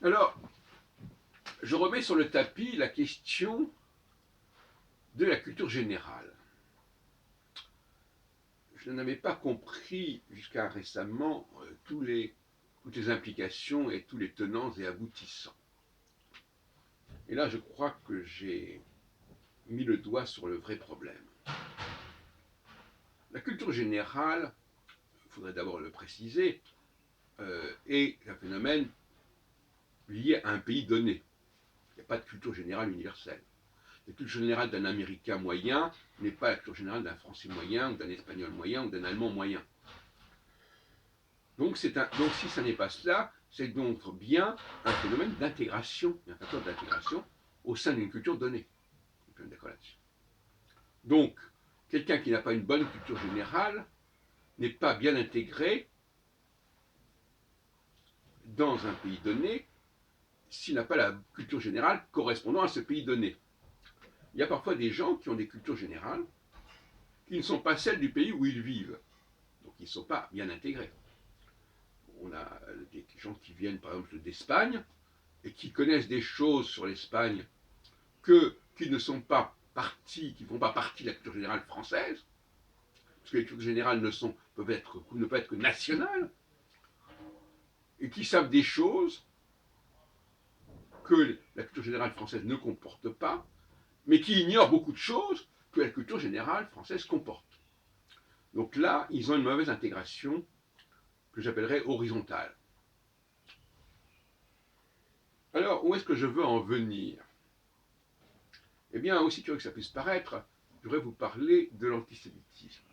Alors, je remets sur le tapis la question de la culture générale. Je n'avais pas compris jusqu'à récemment toutes les implications et tous les tenants et aboutissants. Et là, je crois que j'ai mis le doigt sur le vrai problème. La culture générale, il faudrait d'abord le préciser, est un phénomène lié à un pays donné. Il n'y a pas de culture générale universelle. La culture générale d'un Américain moyen n'est pas la culture générale d'un Français moyen, ou d'un Espagnol moyen, ou d'un Allemand moyen. Donc si ça n'est pas cela, c'est donc bien un phénomène d'intégration, un facteur d'intégration au sein d'une culture donnée. On est d'accord là-dessus. Donc, quelqu'un qui n'a pas une bonne culture générale n'est pas bien intégré dans un pays donné s'il n'a pas la culture générale correspondant à ce pays donné. Il y a parfois des gens qui ont des cultures générales qui ne sont pas celles du pays où ils vivent. Donc ils ne sont pas bien intégrés. On a des gens qui viennent par exemple d'Espagne et qui connaissent des choses sur l'Espagne qui ne sont pas partie, qui ne font pas partie de la culture générale française, parce que les cultures générales ne peuvent être que nationales, et qui savent des choses que la culture générale française ne comporte pas, mais qui ignorent beaucoup de choses que la culture générale française comporte. Donc là, ils ont une mauvaise intégration que j'appellerais horizontale. Alors, où est-ce que je veux en venir? Eh bien, aussi curieux que ça puisse paraître, je voudrais vous parler de l'antisémitisme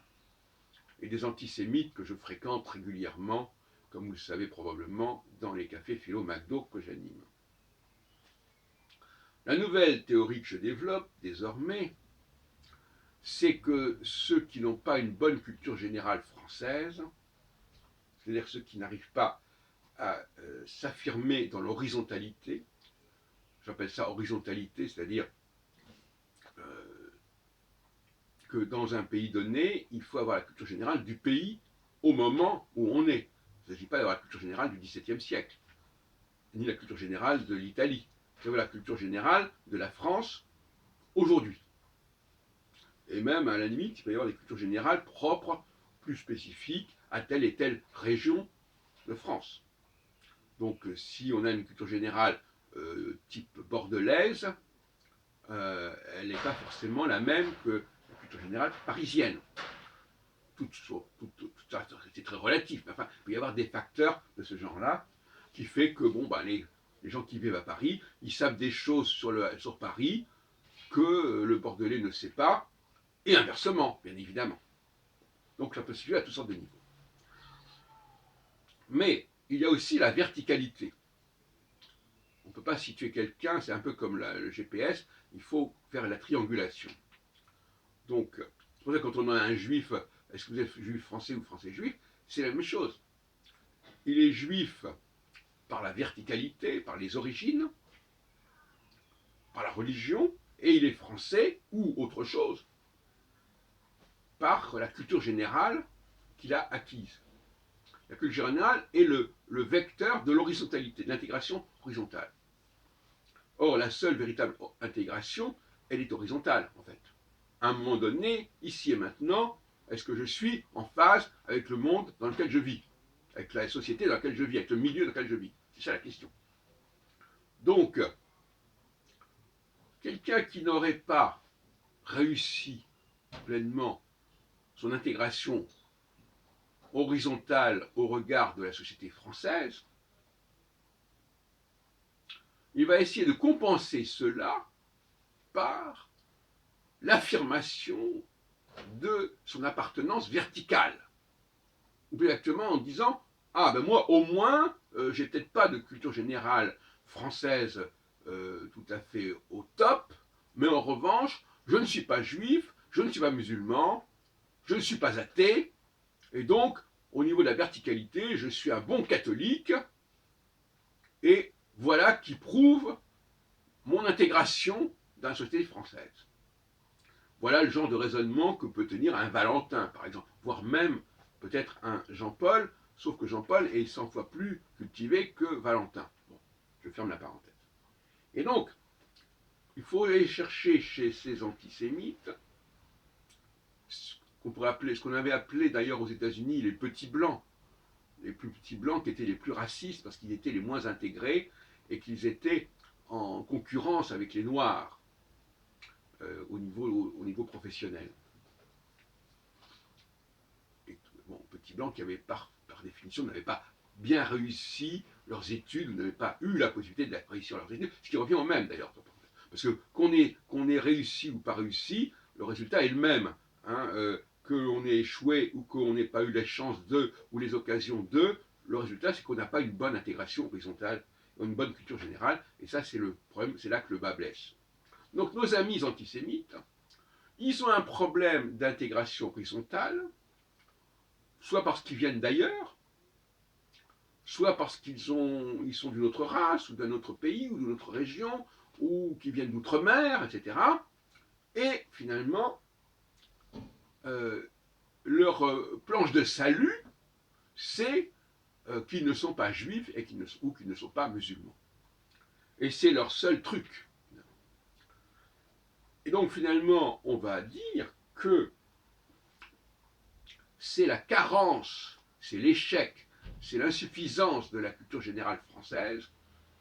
et des antisémites que je fréquente régulièrement, comme vous le savez probablement, dans les cafés philo-McDo que j'anime. La nouvelle théorie que je développe désormais, c'est que ceux qui n'ont pas une bonne culture générale française, c'est-à-dire ceux qui n'arrivent pas à s'affirmer dans l'horizontalité, j'appelle ça horizontalité, c'est-à-dire que dans un pays donné, il faut avoir la culture générale du pays au moment où on est. Il ne s'agit pas d'avoir la culture générale du XVIIe siècle, ni la culture générale de l'Italie. C'est la culture générale de la France aujourd'hui. Et même, à la limite, il peut y avoir des cultures générales propres, plus spécifiques à telle et telle région de France. Donc, si on a une culture générale type bordelaise, elle n'est pas forcément la même que la culture générale parisienne. Tout ça, c'est très relatif. Mais enfin, il peut y avoir des facteurs de ce genre-là qui fait que les gens qui vivent à Paris, ils savent des choses sur Paris que le Bordelais ne sait pas, et inversement, bien évidemment. Donc ça peut se situer à toutes sortes de niveaux. Mais il y a aussi la verticalité. On ne peut pas situer quelqu'un, c'est un peu comme le GPS, il faut faire la triangulation. Donc, c'est pour ça que quand on a un juif, est-ce que vous êtes juif français ou français juif, c'est la même chose. Il est juif par la verticalité, par les origines, par la religion, et il est français ou autre chose par la culture générale qu'il a acquise. La culture générale est le vecteur de l'horizontalité, de l'intégration horizontale. Or, la seule véritable intégration, elle est horizontale, en fait. À un moment donné, ici et maintenant, est-ce que je suis en phase avec le monde dans lequel je vis, avec la société dans laquelle je vis, avec le milieu dans lequel je vis? C'est ça la question. Donc, quelqu'un qui n'aurait pas réussi pleinement son intégration horizontale au regard de la société française, il va essayer de compenser cela par l'affirmation de son appartenance verticale. Ou plus exactement en disant ah ben moi au moins j'ai peut-être pas de culture générale française tout à fait au top, mais en revanche je ne suis pas juif, je ne suis pas musulman, je ne suis pas athée, et donc au niveau de la verticalité je suis un bon catholique, et voilà qui prouve mon intégration dans la société française. Voilà le genre de raisonnement que peut tenir un Valentin, par exemple, voire même peut-être un Jean-Paul, sauf que Jean-Paul est 100 fois plus cultivé que Valentin. Bon. Je ferme la parenthèse. Et donc, il faut aller chercher chez ces antisémites ce qu'on avait appelé d'ailleurs aux États-Unis les petits blancs. Les plus petits blancs qui étaient les plus racistes parce qu'ils étaient les moins intégrés et qu'ils étaient en concurrence avec les noirs au niveau professionnel. Et, bon, petits blancs qui avaient par définition n'avaient pas bien réussi leurs études ou n'avaient pas eu la possibilité de réussir leurs études, ce qui revient au même d'ailleurs. Parce que qu'on ait réussi ou pas réussi, le résultat est le même. Hein, que l'on ait échoué ou qu'on n'ait pas eu la chance de ou les occasions de, le résultat c'est qu'on n'a pas une bonne intégration horizontale, une bonne culture générale, et ça c'est le problème, c'est là que le bas blesse. Donc nos amis antisémites, ils ont un problème d'intégration horizontale, soit parce qu'ils viennent d'ailleurs, soit parce ils sont d'une autre race, ou d'un autre pays, ou d'une autre région, ou qui viennent d'outre-mer, etc. Et finalement, leur planche de salut, c'est qu'ils ne sont pas juifs ou qu'ils ne sont pas musulmans. Et c'est leur seul truc. Et donc finalement, on va dire que c'est la carence, c'est l'échec, c'est l'insuffisance de la culture générale française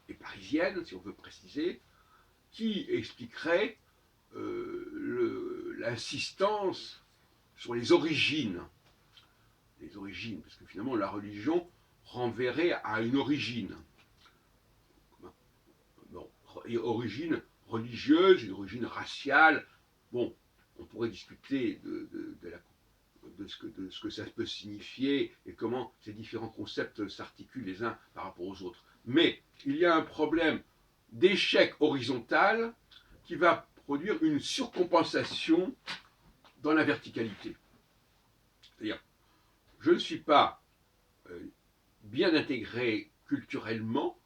et parisienne, si on veut préciser, qui expliquerait l'insistance sur les origines. Les origines, parce que finalement la religion renverrait à une origine. Bon, origine religieuse, une origine raciale. Bon, on pourrait discuter de ce que ça peut signifier et comment ces différents concepts s'articulent les uns par rapport aux autres. Mais il y a un problème d'échec horizontal qui va produire une surcompensation dans la verticalité. C'est-à-dire, je ne suis pas bien intégré culturellement,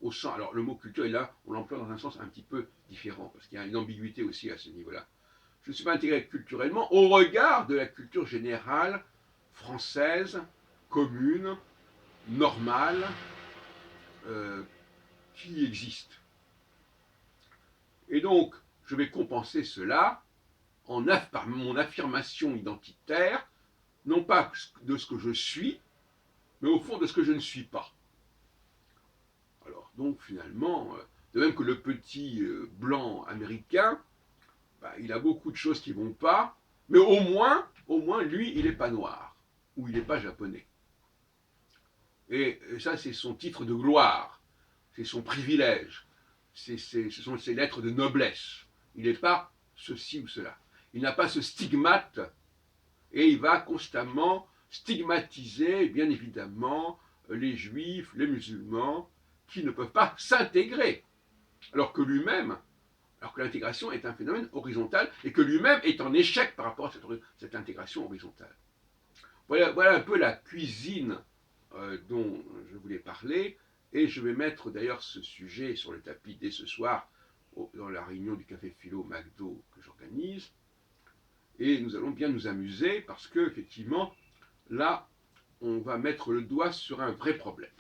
au sens, alors le mot culture est là, on l'emploie dans un sens un petit peu différent, parce qu'il y a une ambiguïté aussi à ce niveau-là. Je ne suis pas intégré culturellement au regard de la culture générale française, commune, normale, qui existe. Et donc, je vais compenser cela par mon affirmation identitaire, non pas de ce que je suis, mais au fond de ce que je ne suis pas. Alors, donc finalement, de même que le petit blanc américain, bah, il a beaucoup de choses qui ne vont pas, mais au moins, lui, il n'est pas noir, ou il n'est pas japonais. Et ça, c'est son titre de gloire, c'est son privilège, ce sont ses lettres de noblesse. Il n'est pas ceci ou cela. Il n'a pas ce stigmate, et il va constamment stigmatiser, bien évidemment, les juifs, les musulmans, qui ne peuvent pas s'intégrer, alors que l'intégration est un phénomène horizontal, et que lui-même est en échec par rapport à cette intégration horizontale. Voilà un peu la cuisine dont je voulais parler, et je vais mettre d'ailleurs ce sujet sur le tapis dès ce soir, dans la réunion du Café Philo McDo que j'organise, et nous allons bien nous amuser, parce que, effectivement, là, on va mettre le doigt sur un vrai problème.